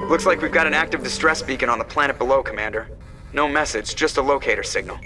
Looks like we've got an active distress beacon on the planet below, Commander. No message, just a locator signal.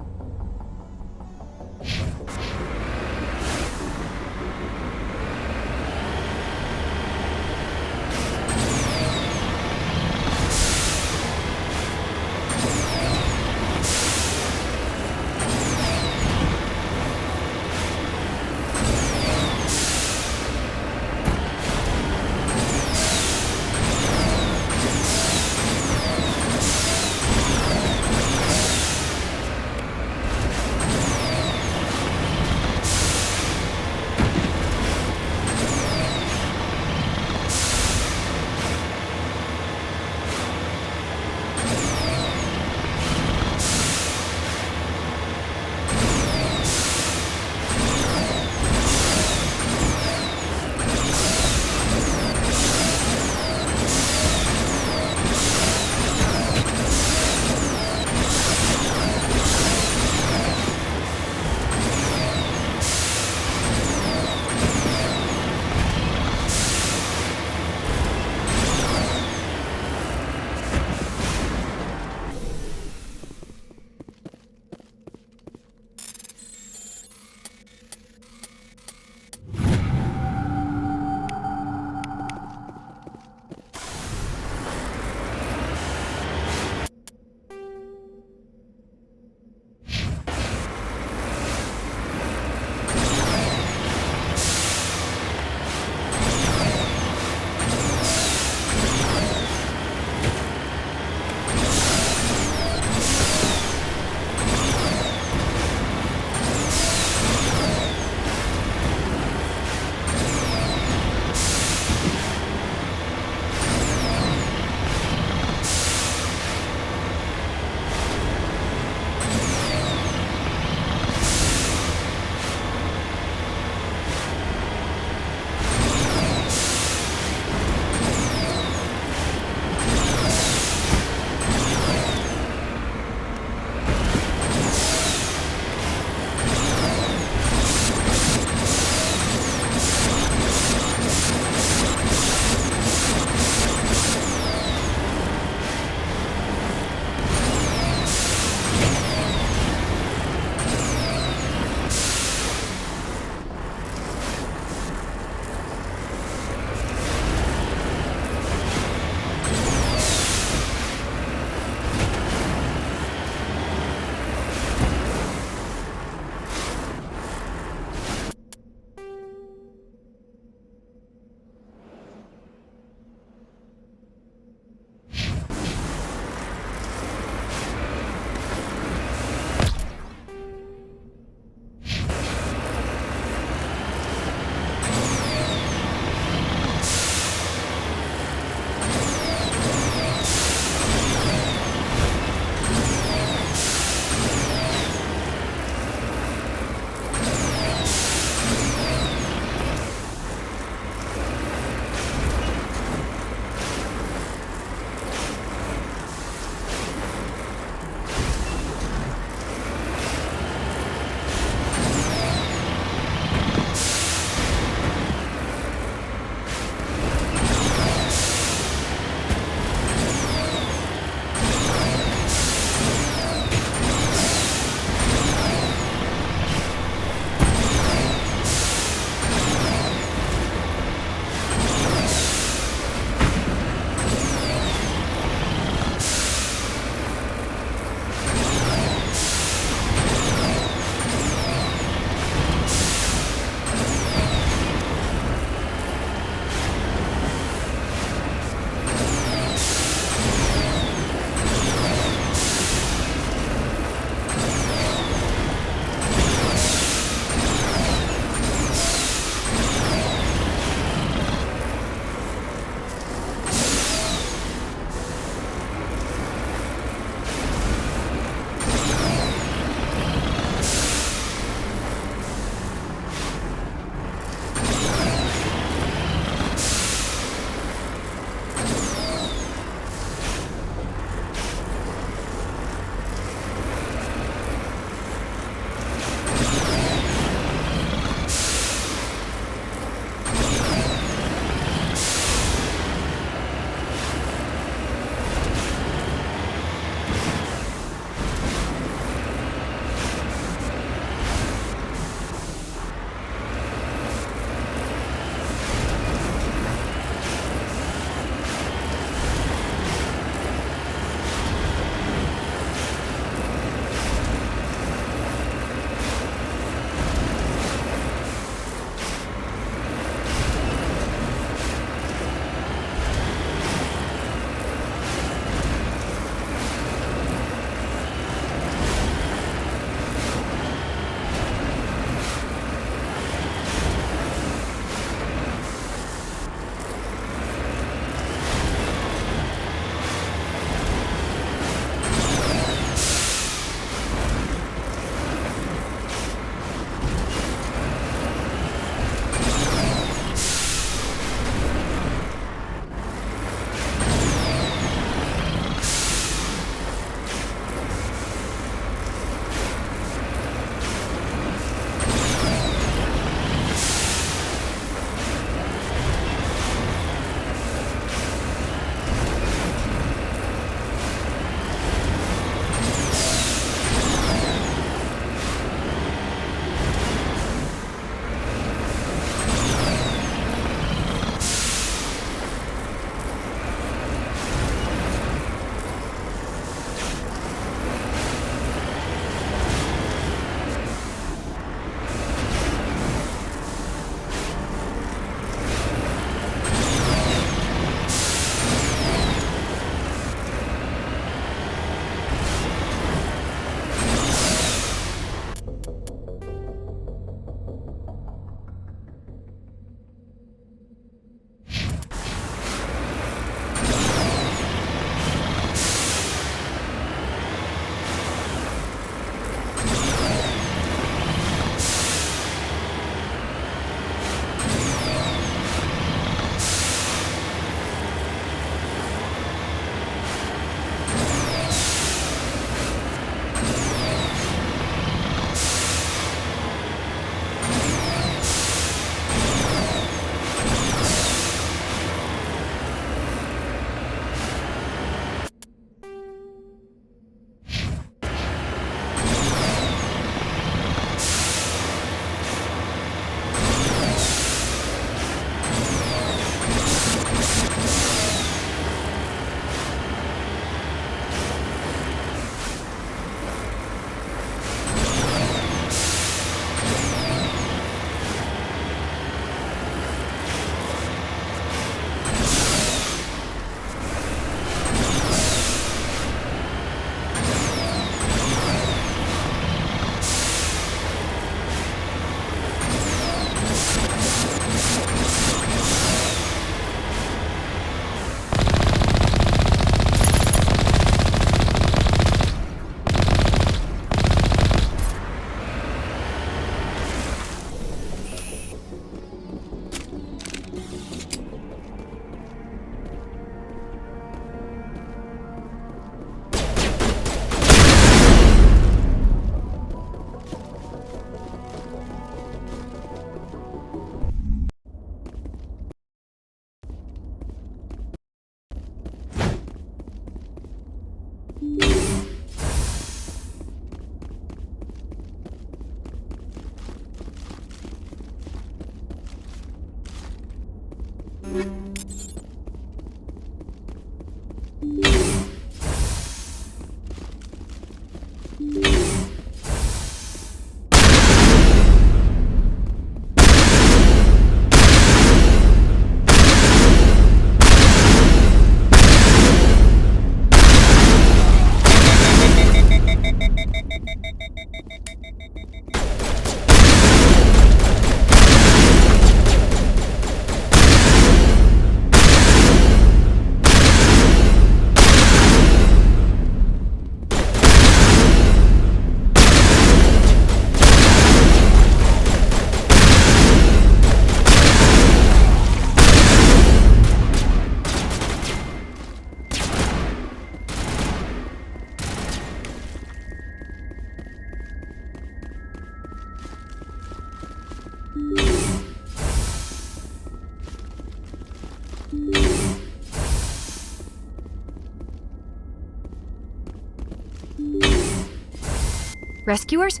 Rescuers?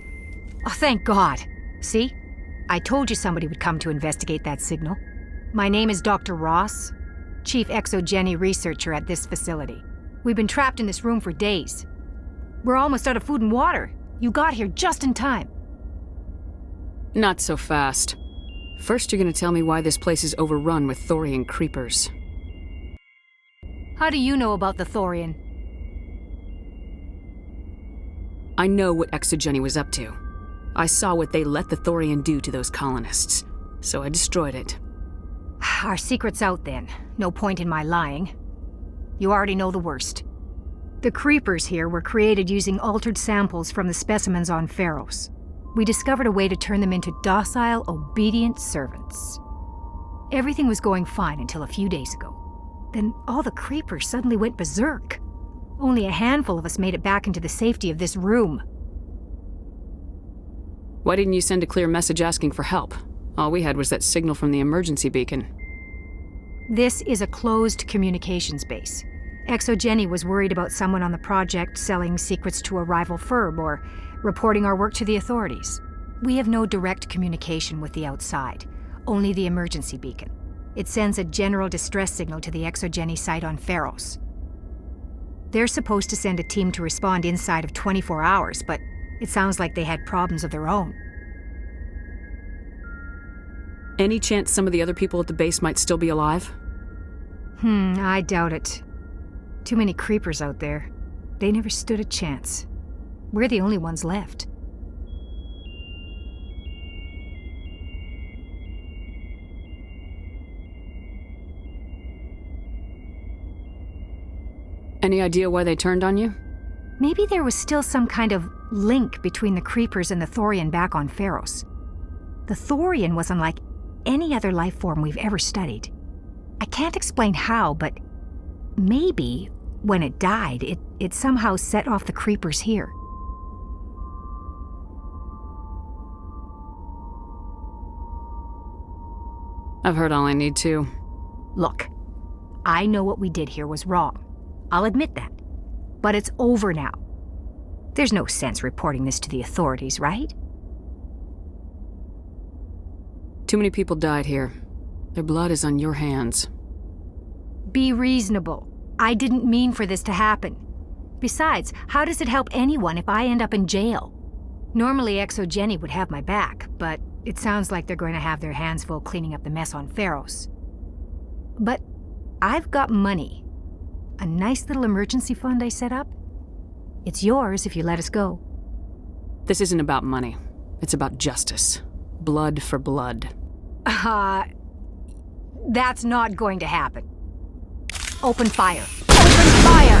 Oh, thank God. See? I told you somebody would come to investigate that signal. My name is Dr. Ross, Chief Exogeny Researcher at this facility. We've been trapped in this room for days. We're almost out of food and water. You got here just in time. Not so fast. First, you're gonna tell me why this place is overrun with Thorian creepers. How do you know about the Thorian? I know what Exogeny was up to. I saw what they let the Thorian do to those colonists, so I destroyed it. Our secret's out then. No point in my lying. You already know the worst. The creepers here were created using altered samples from the specimens on Pharos. We discovered a way to turn them into docile, obedient servants. Everything was going fine until a few days ago. Then all the creepers suddenly went berserk. Only a handful of us made it back into the safety of this room. Why didn't you send a clear message asking for help? All we had was that signal from the emergency beacon. This is a closed communications base. Exogeny was worried about someone on the project selling secrets to a rival firm or reporting our work to the authorities. We have no direct communication with the outside, only the emergency beacon. It sends a general distress signal to the Exogeny site on Pharos. They're supposed to send a team to respond inside of 24 hours, but it sounds like they had problems of their own. Any chance some of the other people at the base might still be alive? I doubt it. Too many creepers out there. They never stood a chance. We're the only ones left. Any idea why they turned on you? Maybe there was still some kind of link between the creepers and the Thorian back on Pharos. The Thorian was unlike any other life form we've ever studied. I can't explain how, but maybe when it died, it somehow set off the creepers here. I've heard all I need to. Look, I know what we did here was wrong. I'll admit that. But it's over now. There's no sense reporting this to the authorities, right? Too many people died here. Their blood is on your hands. Be reasonable. I didn't mean for this to happen. Besides, how does it help anyone if I end up in jail? Normally Exogeny would have my back, but it sounds like they're going to have their hands full cleaning up the mess on Pharos. But I've got money. A nice little emergency fund I set up. It's yours if you let us go. This isn't about money. It's about justice. Blood for blood. That's not going to happen. Open fire. Open fire!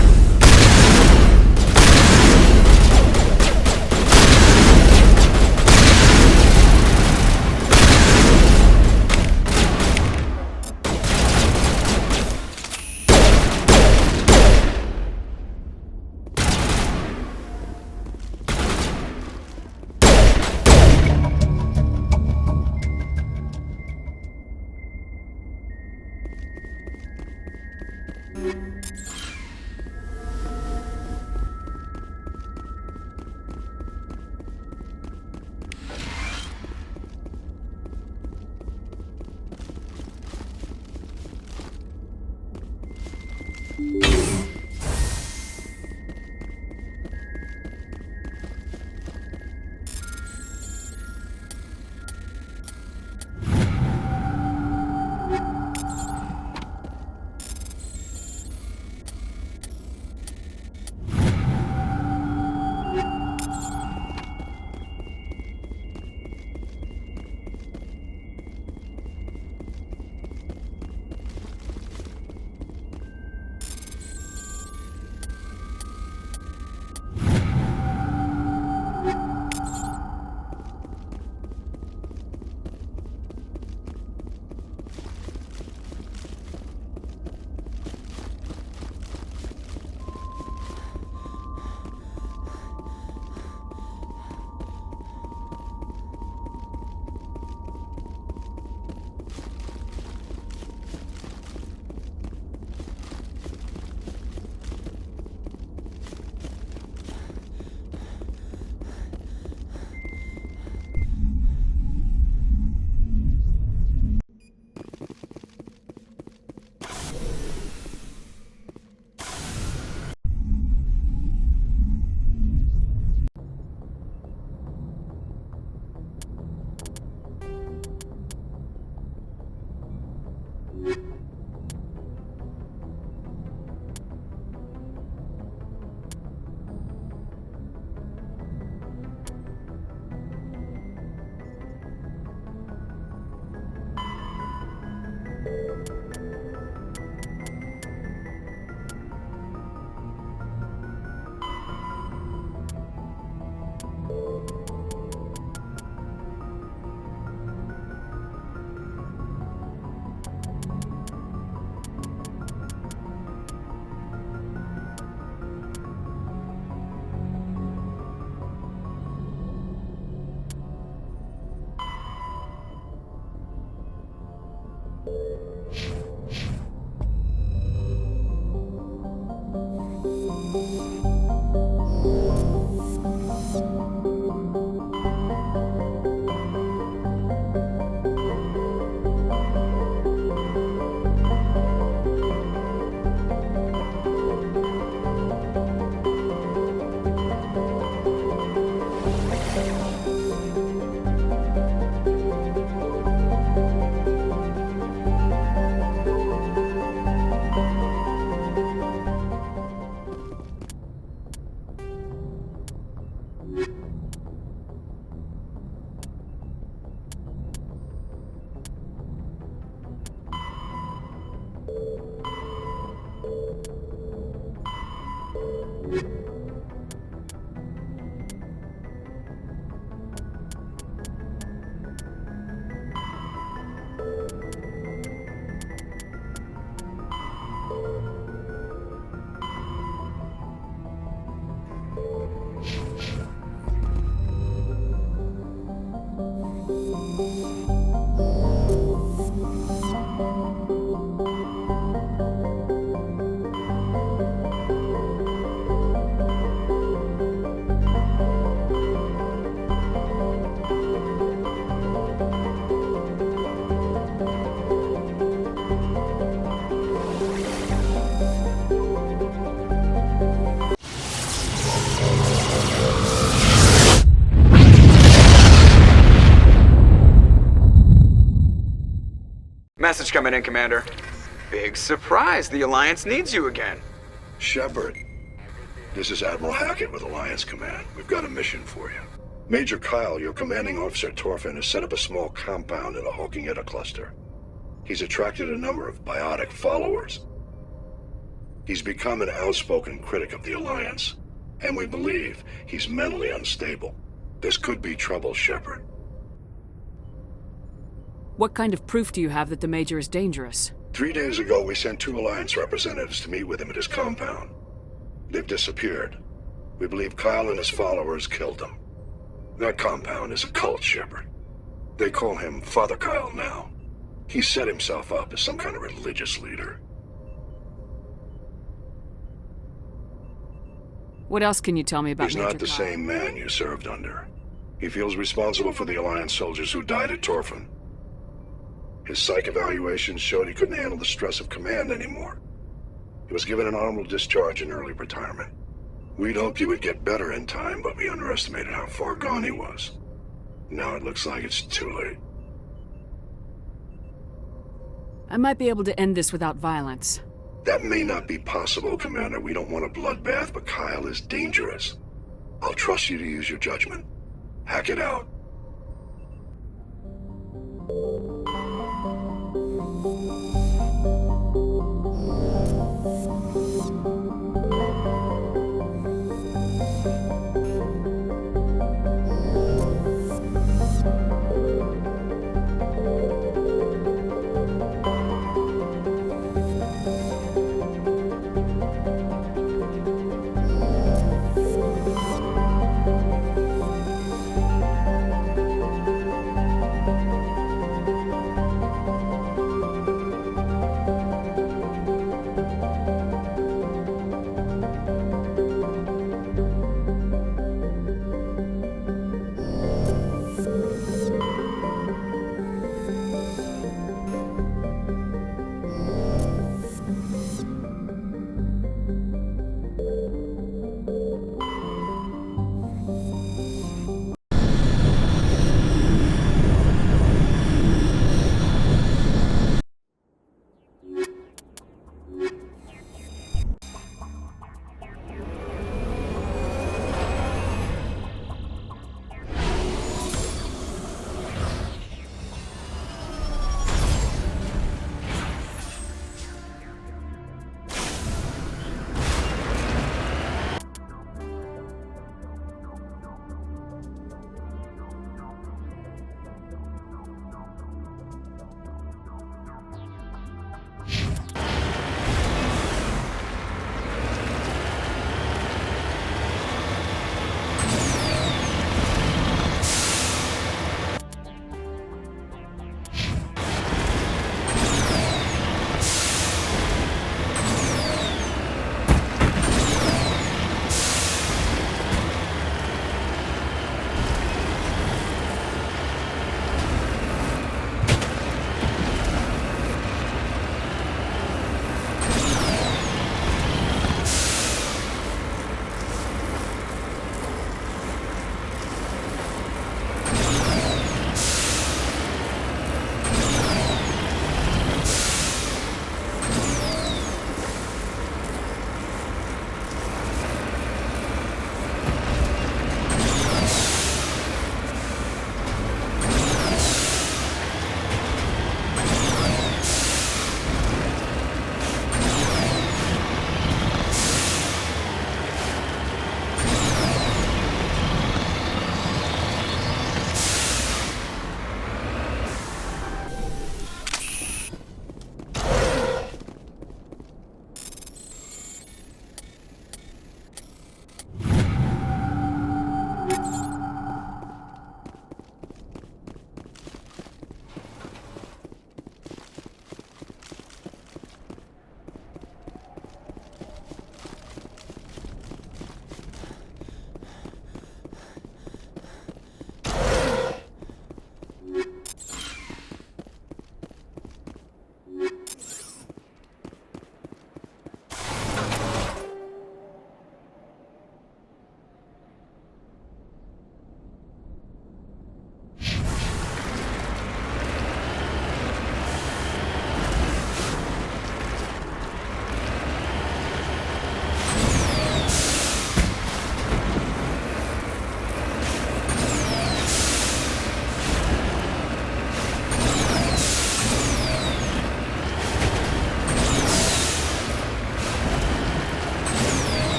Message coming in, Commander. Big surprise, the Alliance needs you again. Shepard, this is Admiral Hackett with Alliance Command. We've got a mission for you. Major Kyle, your commanding officer at Torfin, has set up a small compound in the Hulking Ida cluster. He's attracted a number of biotic followers. He's become an outspoken critic of the Alliance, and we believe he's mentally unstable. This could be trouble, Shepard. What kind of proof do you have that the Major is dangerous? 3 days ago, we sent 2 Alliance representatives to meet with him at his compound. They've disappeared. We believe Kyle and his followers killed them. That compound is a cult, Shepard. They call him Father Kyle now. He set himself up as some kind of religious leader. What else can you tell me about He's Major not the Kyle? same man you served under. He feels responsible for the Alliance soldiers who died at Torfin. His psych evaluations showed he couldn't handle the stress of command anymore. He was given an honorable discharge in early retirement. We'd hoped he would get better in time, but we underestimated how far gone he was. Now it looks like it's too late. I might be able to end this without violence. That may not be possible, Commander. We don't want a bloodbath, but Kyle is dangerous. I'll trust you to use your judgment. Hack it out.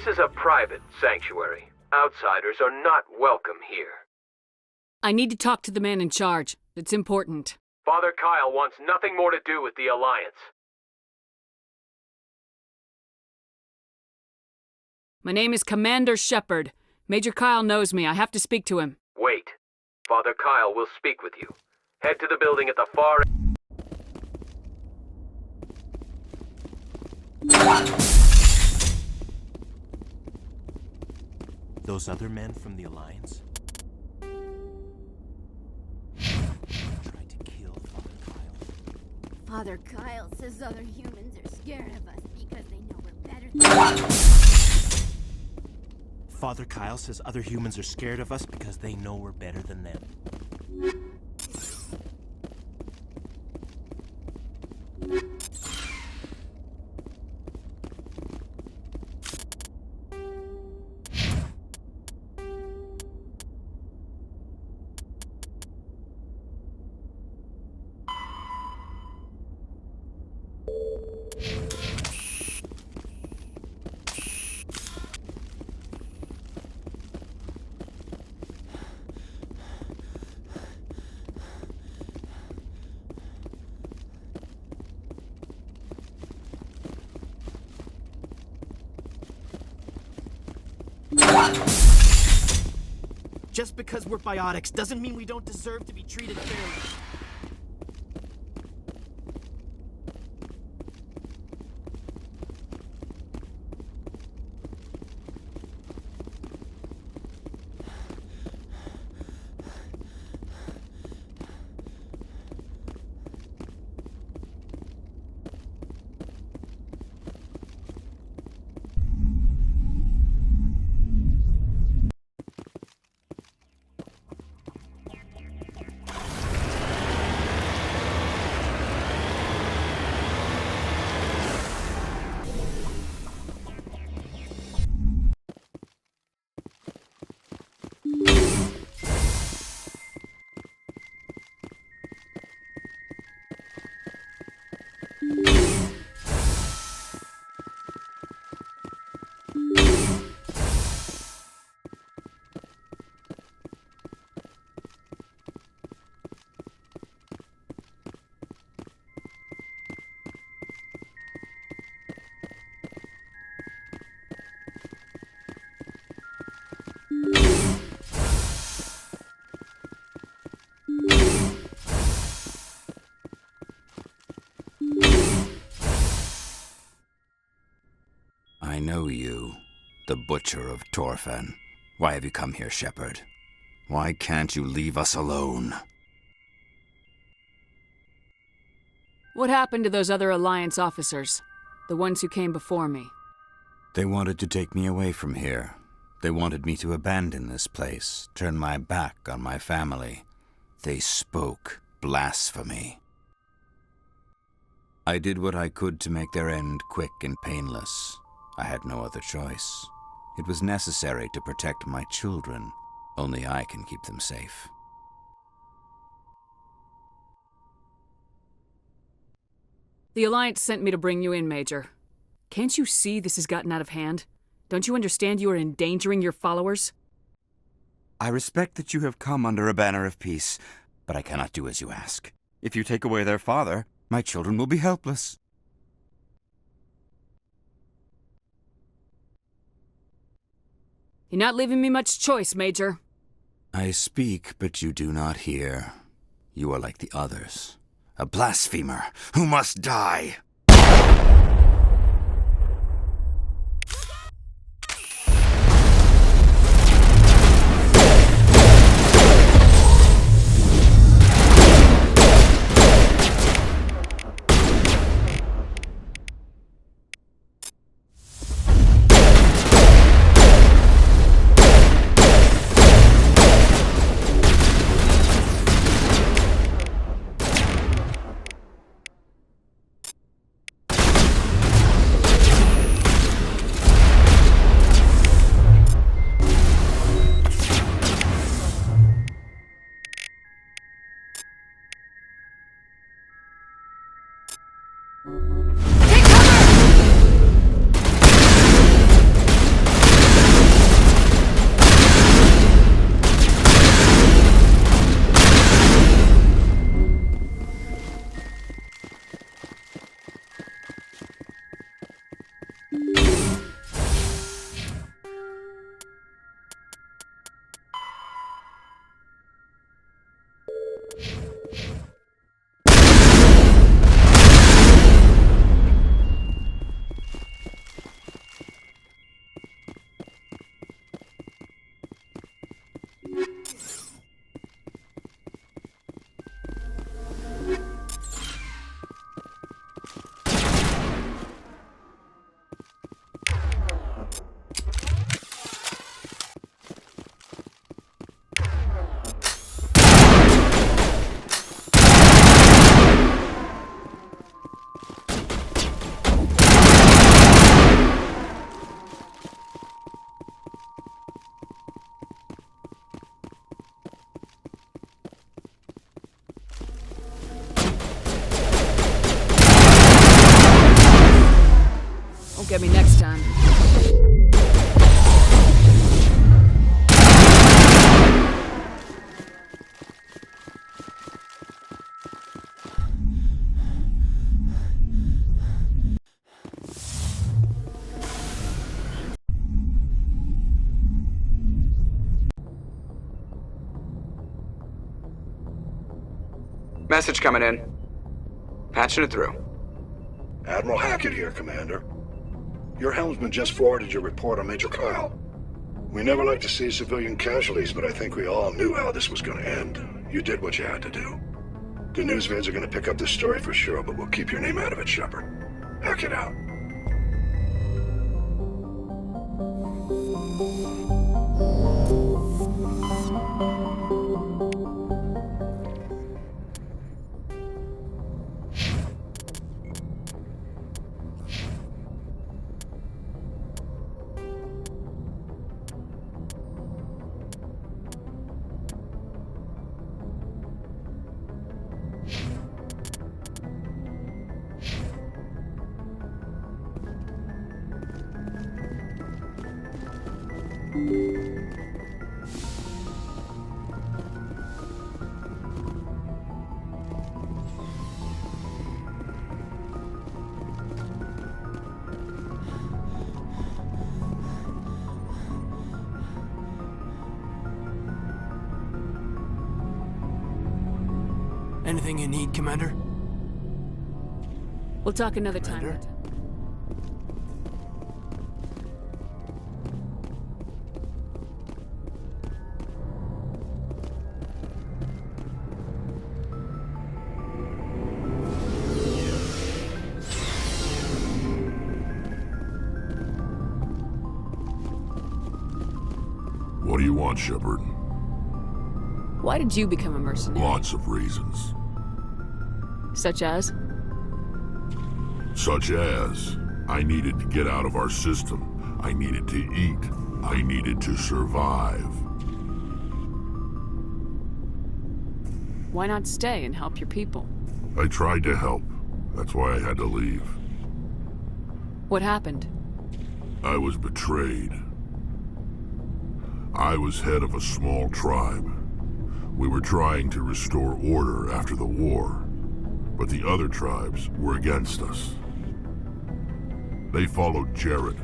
This is a private sanctuary. Outsiders are not welcome here. I need to talk to the man in charge. It's important. Father Kyle wants nothing more to do with the Alliance. My name is Commander Shepard. Major Kyle knows me. I have to speak to him. Wait. Father Kyle will speak with you. Head to the building at the far end. Those other men from the Alliance tried to kill Father Kyle. Father Kyle says other humans are scared of us because they know we're better than them. Father Kyle says other humans are scared of us because they know we're better than them. Just because we're biotics doesn't mean we don't deserve to be treated fairly. I know you, the Butcher of Torfen. Why have you come here, Shepard? Why can't you leave us alone? What happened to those other Alliance officers? The ones who came before me? They wanted to take me away from here. They wanted me to abandon this place, turn my back on my family. They spoke blasphemy. I did what I could to make their end quick and painless. I had no other choice. It was necessary to protect my children. Only I can keep them safe. The Alliance sent me to bring you in, Major. Can't you see this has gotten out of hand? Don't you understand you are endangering your followers? I respect that you have come under a banner of peace, but I cannot do as you ask. If you take away their father, my children will be helpless. You're not leaving me much choice, Major. I speak, but you do not hear. You are like the others. A blasphemer who must die. Message coming in. Patching it through. Admiral Hackett here, Commander. Your helmsman just forwarded your report on Major Kyle. We never like to see civilian casualties, but I think we all knew how this was going to end. You did what you had to do. The news vids are going to pick up this story for sure, but we'll keep your name out of it, Shepard. Hackett out. Anything you need, Commander? We'll talk another time. Commander? What do you want, Shepard? Why did you become a mercenary? Lots of reasons. Such as? Such as, I needed to get out of our system. I needed to eat. I needed to survive. Why not stay and help your people? I tried to help. That's why I had to leave. What happened? I was betrayed. I was head of a small tribe. We were trying to restore order after the war, but the other tribes were against us. They followed Jared,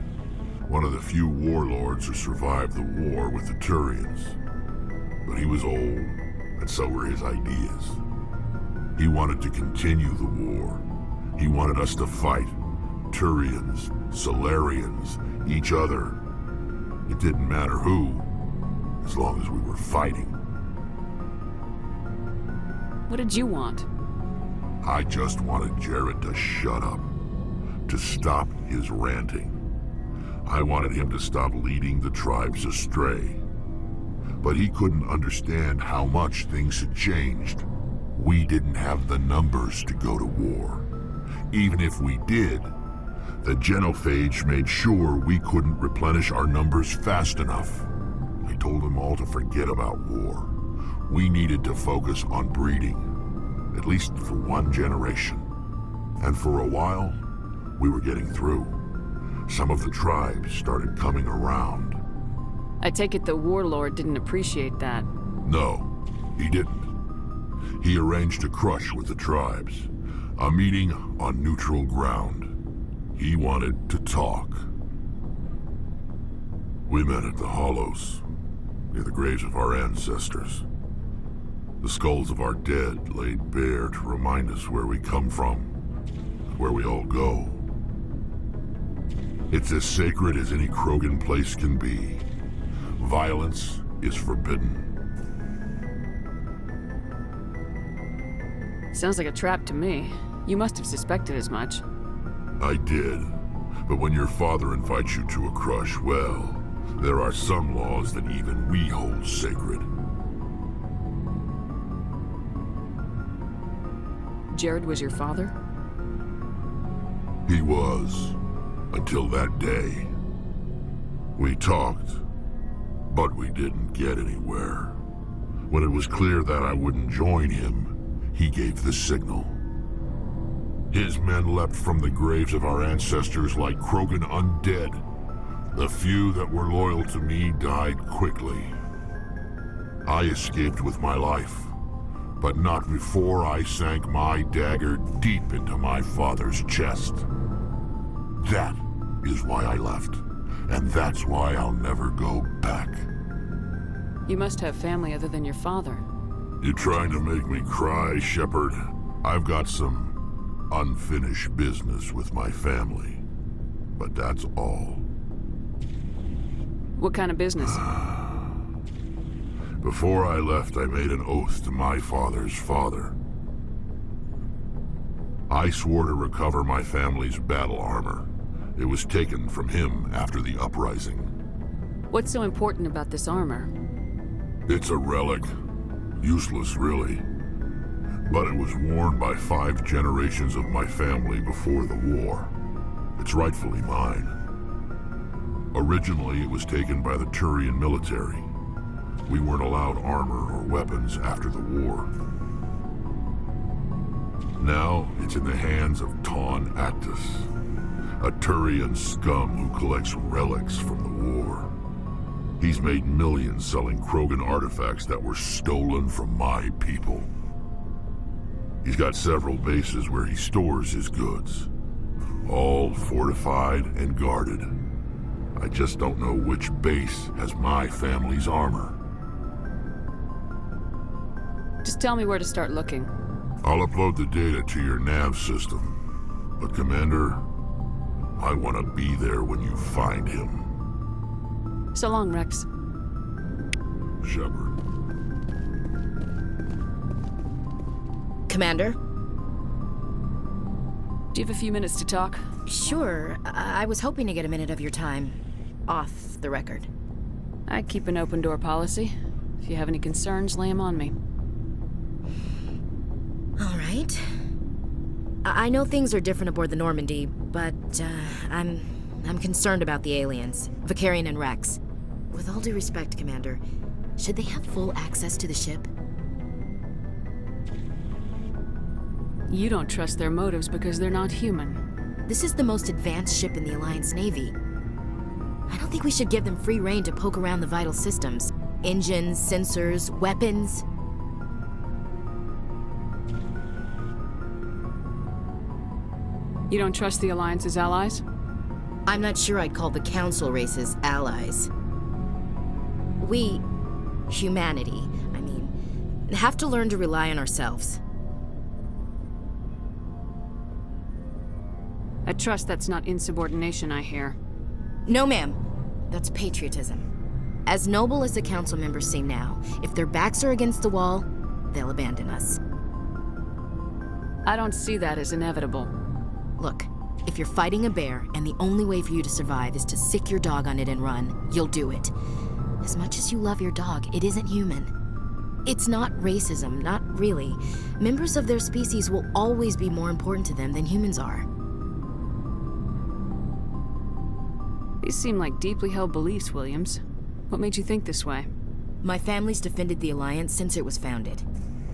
one of the few warlords who survived the war with the Turians. But he was old, and so were his ideas. He wanted to continue the war. He wanted us to fight. Turians, Solarians, each other. It didn't matter who, as long as we were fighting. What did you want? I just wanted Jared to shut up, to stop his ranting. I wanted him to stop leading the tribes astray. But he couldn't understand how much things had changed. We didn't have the numbers to go to war. Even if we did, the genophage made sure we couldn't replenish our numbers fast enough. I told them all to forget about war. We needed to focus on breeding, at least for one generation. And for a while, we were getting through. Some of the tribes started coming around. I take it the warlord didn't appreciate that. No, he didn't. He arranged a crush with the tribes, a meeting on neutral ground. He wanted to talk. We met at the Hollows, near the graves of our ancestors. The skulls of our dead laid bare to remind us where we come from, and where we all go. It's as sacred as any Krogan place can be. Violence is forbidden. Sounds like a trap to me. You must have suspected as much. I did. But when your father invites you to a crush, well, there are some laws that even we hold sacred. Jared was your father? He was, until that day. We talked, but we didn't get anywhere. When it was clear that I wouldn't join him, he gave the signal. His men leapt from the graves of our ancestors like Krogan undead. The few that were loyal to me died quickly. I escaped with my life, but not before I sank my dagger deep into my father's chest. That is why I left, and that's why I'll never go back. You must have family other than your father. You trying to make me cry, Shepard? I've got some unfinished business with my family. But that's all. What kind of business? Before I left, I made an oath to my father's father. I swore to recover my family's battle armor. It was taken from him after the uprising. What's so important about this armor? It's a relic. Useless, really. But it was worn by 5 generations of my family before the war. It's rightfully mine. Originally, it was taken by the Turian military. We weren't allowed armor or weapons after the war. Now, it's in the hands of Ton Actus, a Turian scum who collects relics from the war. He's made millions selling Krogan artifacts that were stolen from my people. He's got several bases where he stores his goods, all fortified and guarded. I just don't know which base has my family's armor. Just tell me where to start looking. I'll upload the data to your nav system. But Commander, I want to be there when you find him. So long, Rex. Shepard. Commander? Do you have a few minutes to talk? Sure. I was hoping to get a minute of your time. Off the record. I keep an open door policy. If you have any concerns, lay them on me. All right. I know things are different aboard the Normandy, but I'm concerned about the aliens, Vakarian and Rex. With all due respect, Commander, should they have full access to the ship? You don't trust their motives because they're not human. This is the most advanced ship in the Alliance Navy. I don't think we should give them free rein to poke around the vital systems. Engines, sensors, weapons. You don't trust the Alliance's allies? I'm not sure I'd call the Council races allies. We, humanity, I mean, have to learn to rely on ourselves. I trust that's not insubordination, I hear. No, ma'am. That's patriotism. As noble as the Council members seem now, if their backs are against the wall, they'll abandon us. I don't see that as inevitable. Look, if you're fighting a bear and the only way for you to survive is to sick your dog on it and run, you'll do it. As much as you love your dog, it isn't human. It's not racism, not really. Members of their species will always be more important to them than humans are. These seem like deeply held beliefs, Williams. What made you think this way? My family's defended the Alliance since it was founded.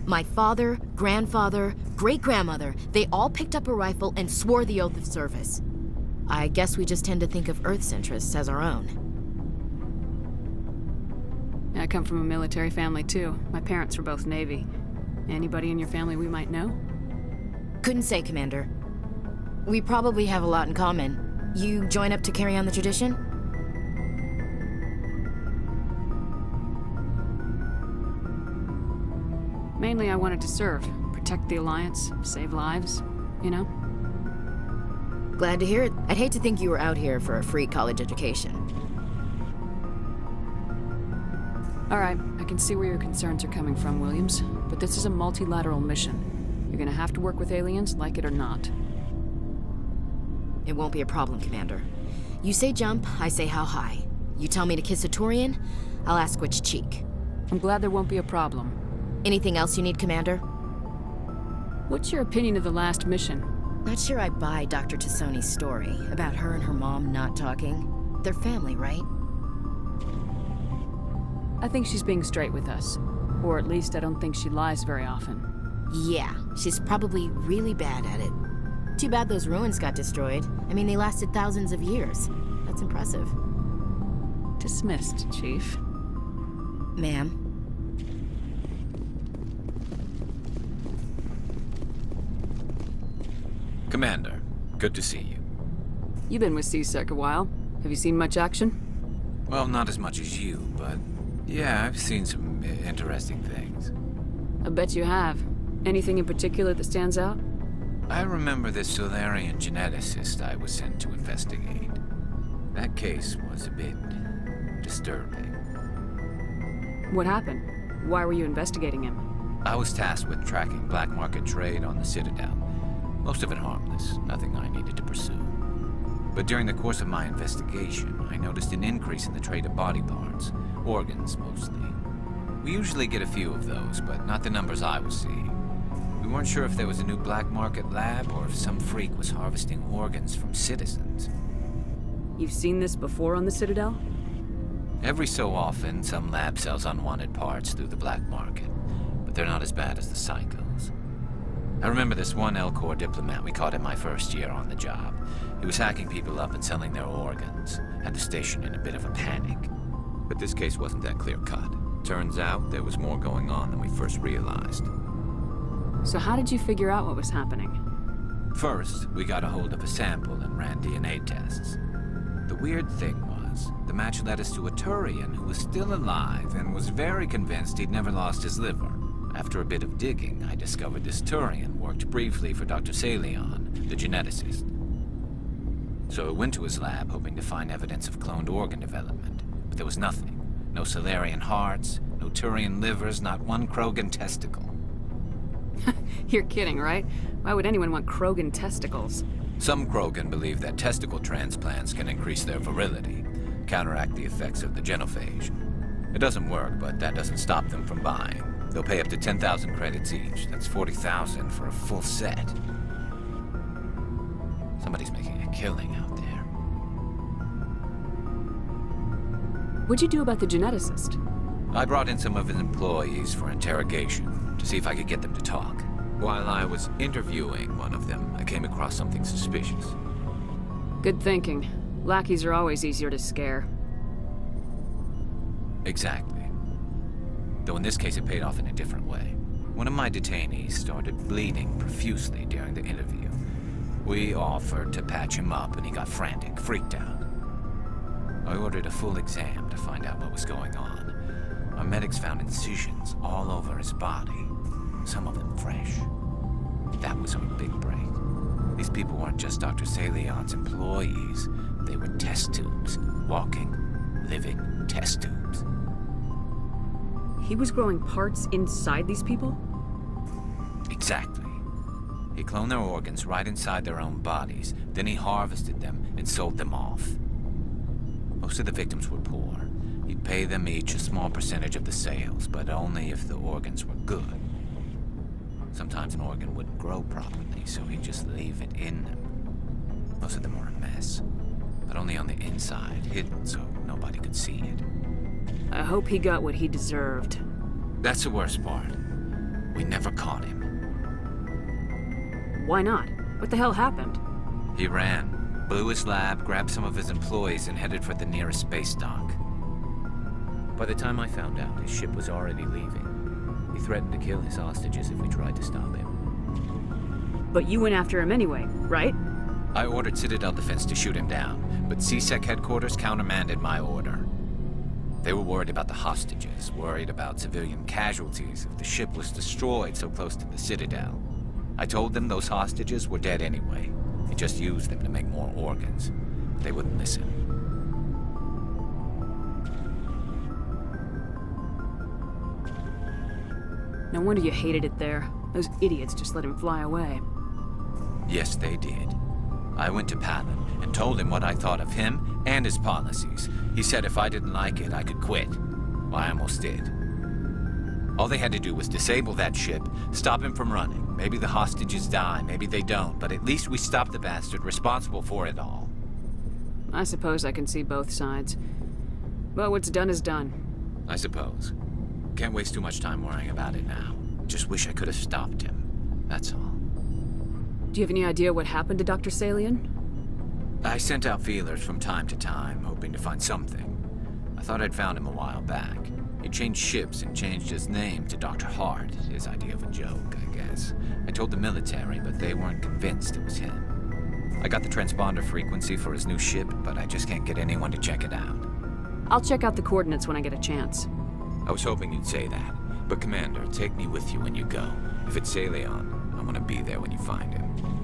My father, grandfather, great-grandmother, they all picked up a rifle and swore the oath of service. I guess we just tend to think of Earth's interests as our own. I come from a military family, too. My parents were both Navy. Anybody in your family we might know? Couldn't say, Commander. We probably have a lot in common. You join up to carry on the tradition? Mainly I wanted to serve. Protect the Alliance, save lives, you know? Glad to hear it. I'd hate to think you were out here for a free college education. All right, I can see where your concerns are coming from, Williams. But this is a multilateral mission. You're gonna have to work with aliens, like it or not. It won't be a problem, Commander. You say jump, I say how high. You tell me to kiss a Turian, I'll ask which cheek. I'm glad there won't be a problem. Anything else you need, Commander? What's your opinion of the last mission? Not sure I buy Dr. Tassoni's story about her and her mom not talking. They're family, right? I think she's being straight with us. Or at least I don't think she lies very often. Yeah, she's probably really bad at it. Too bad those ruins got destroyed. I mean, they lasted thousands of years. That's impressive. Dismissed, Chief. Ma'am. Commander, good to see you. You've been with C-Sec a while. Have you seen much action? Well, not as much as you, but yeah, I've seen some interesting things. I bet you have. Anything in particular that stands out? I remember this Solarian geneticist I was sent to investigate. That case was a bit disturbing. What happened? Why were you investigating him? I was tasked with tracking black market trade on the Citadel. Most of it harmless, nothing I needed to pursue. But during the course of my investigation, I noticed an increase in the trade of body parts, organs mostly. We usually get a few of those, but not the numbers I was seeing. We weren't sure if there was a new black market lab or if some freak was harvesting organs from citizens. You've seen this before on the Citadel? Every so often, some lab sells unwanted parts through the black market, but they're not as bad as the cycles. I remember this one Elcor diplomat we caught in my first year on the job. He was hacking people up and selling their organs, had the station in a bit of a panic. But this case wasn't that clear-cut. Turns out there was more going on than we first realized. So how did you figure out what was happening? First, we got a hold of a sample and ran DNA tests. The weird thing was, the match led us to a Turian who was still alive and was very convinced he'd never lost his liver. After a bit of digging, I discovered this Turian worked briefly for Dr. Salion, the geneticist. So I went to his lab hoping to find evidence of cloned organ development, but there was nothing. No Solarian hearts, no Turian livers, not one Krogan testicle. You're kidding, right? Why would anyone want Krogan testicles? Some Krogan believe that testicle transplants can increase their virility, counteract the effects of the genophage. It doesn't work, but that doesn't stop them from buying. They'll pay up to 10,000 credits each. That's 40,000 for a full set. Somebody's making a killing out there. What'd you do about the geneticist? I brought in some of his employees for interrogation, to see if I could get them to talk. While I was interviewing one of them, I came across something suspicious. Good thinking. Lackeys are always easier to scare. Exactly. Though in this case it paid off in a different way. One of my detainees started bleeding profusely during the interview. We offered to patch him up and he got frantic, freaked out. I ordered a full exam to find out what was going on. Our medics found incisions all over his body, some of them fresh. That was our big break. These people weren't just Dr. Salion's employees. They were test tubes. Walking, living test tubes. He was growing parts inside these people? Exactly. He cloned their organs right inside their own bodies. Then he harvested them and sold them off. Most of the victims were poor. He'd pay them each a small percentage of the sales, but only if the organs were good. Sometimes an organ wouldn't grow properly, so he'd just leave it in them. Most of them were a mess, but only on the inside, hidden so nobody could see it. I hope he got what he deserved. That's the worst part. We never caught him. Why not? What the hell happened? He ran, blew his lab, grabbed some of his employees, and headed for the nearest space dock. By the time I found out, his ship was already leaving. He threatened to kill his hostages if we tried to stop him. But you went after him anyway, right? I ordered Citadel Defense to shoot him down, but CSEC headquarters countermanded my order. They were worried about the hostages, worried about civilian casualties if the ship was destroyed so close to the Citadel. I told them those hostages were dead anyway. He just used them to make more organs. They wouldn't listen. No wonder you hated it there. Those idiots just let him fly away. Yes, they did. I went to Palin and told him what I thought of him and his policies. He said if I didn't like it, I could quit. Well, I almost did. All they had to do was disable that ship, stop him from running. Maybe the hostages die, maybe they don't, but at least we stopped the bastard responsible for it all. I suppose I can see both sides. But what's done is done. I suppose. Can't waste too much time worrying about it now. Just wish I could have stopped him. That's all. Do you have any idea what happened to Dr. Salion? I sent out feelers from time to time, hoping to find something. I thought I'd found him a while back. He changed ships and changed his name to Dr. Hart, his idea of a joke, I guess. I told the military, but they weren't convinced it was him. I got the transponder frequency for his new ship, but I just can't get anyone to check it out. I'll check out the coordinates when I get a chance. I was hoping you'd say that. But Commander, take me with you when you go. If it's Saleon, I want to be there when you find him.